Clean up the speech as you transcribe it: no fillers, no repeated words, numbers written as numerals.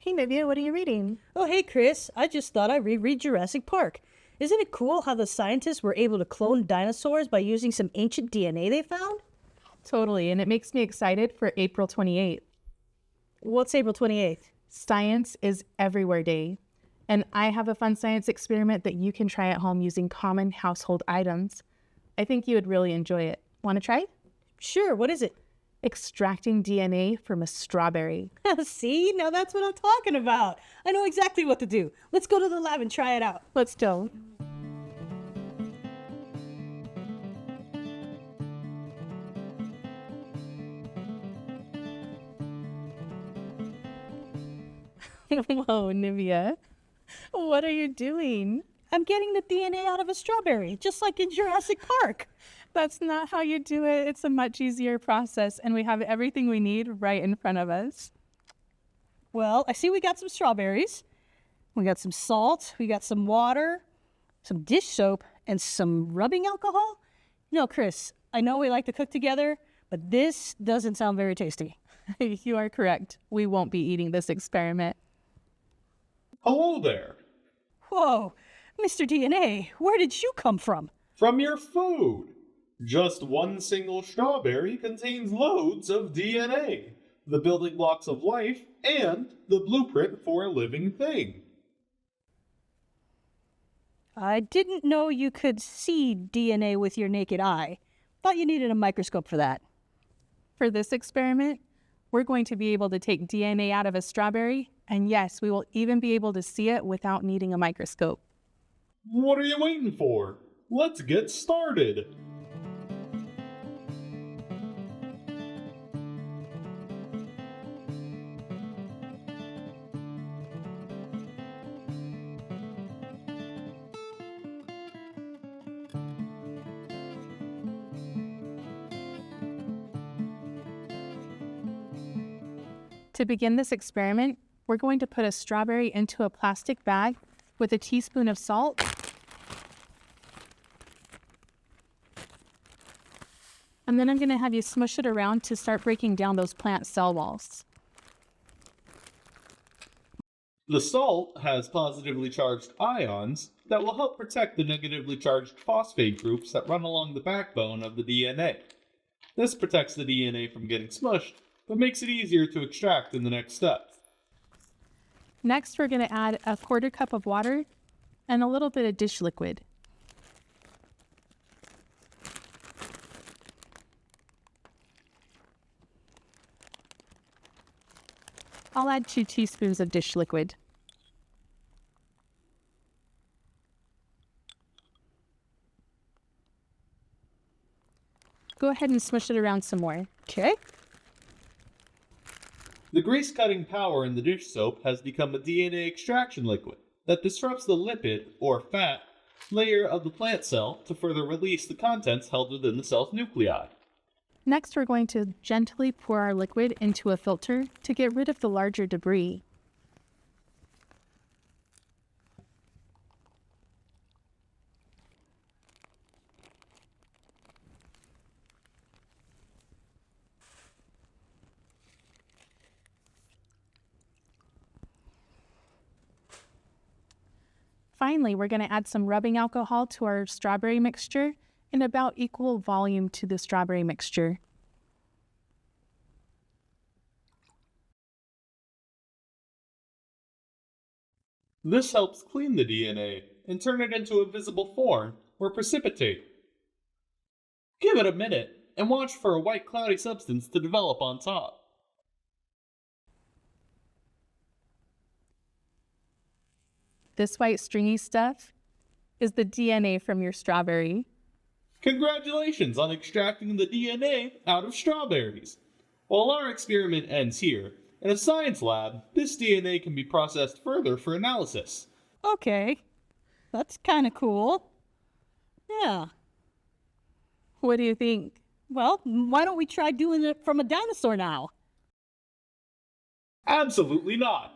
Hey, Nivea, what are you reading? Oh, hey, Chris. I just thought I'd reread Jurassic Park. Isn't it cool how the scientists were able to clone dinosaurs by using some ancient DNA they found? Totally, and it makes me excited for April 28th. What's April 28th? Science is Everywhere Day. And I have a fun science experiment that you can try at home using common household items. I think you would really enjoy it. Want to try? Sure, what is it? Extracting DNA from a strawberry. See, now that's what I'm talking about. I know exactly what to do. Let's go to the lab and try it out. Let's go. Whoa, Nivea. What are you doing? I'm getting the DNA out of a strawberry, just like in Jurassic Park. That's not how you do it. It's a much easier process, and we have everything we need right in front of us. Well, I see we got some strawberries. We got some salt. We got some water, some dish soap, and some rubbing alcohol. Chris, I know we like to cook together, but this doesn't sound very tasty. You are correct. We won't be eating this experiment. Hello there. Whoa, Mr. DNA, where did you come from? From your food. Just one single strawberry contains loads of DNA, the building blocks of life, and the blueprint for a living thing. I didn't know you could see DNA with your naked eye. Thought you needed a microscope for that. For this experiment, we're going to be able to take DNA out of a strawberry, and yes, we will even be able to see it without needing a microscope. What are you waiting for? Let's get started. To begin this experiment, we're going to put a strawberry into a plastic bag with a teaspoon of salt and then I'm going to have you smush it around to start breaking down those plant cell walls. The salt has positively charged ions that will help protect the negatively charged phosphate groups that run along the backbone of the DNA. This protects the DNA from getting smushed, but makes it easier to extract in the next step. Next, we're going to add a 1/4 cup of water and a little bit of dish liquid. I'll add 2 teaspoons of dish liquid. Go ahead and smush it around some more. Okay. The grease-cutting power in the dish soap has become a DNA extraction liquid that disrupts the lipid, or fat, layer of the plant cell to further release the contents held within the cell's nuclei. Next, we're going to gently pour our liquid into a filter to get rid of the larger debris. Finally, we're going to add some rubbing alcohol to our strawberry mixture in about equal volume to the strawberry mixture. This helps clean the DNA and turn it into a visible form or precipitate. Give it a minute and watch for a white cloudy substance to develop on top. This white stringy stuff is the DNA from your strawberry. Congratulations on extracting the DNA out of strawberries. While our experiment ends here, in a science lab, this DNA can be processed further for analysis. Okay. That's kind of cool. Yeah. What do you think? Well, why don't we try doing it from a dinosaur now? Absolutely not.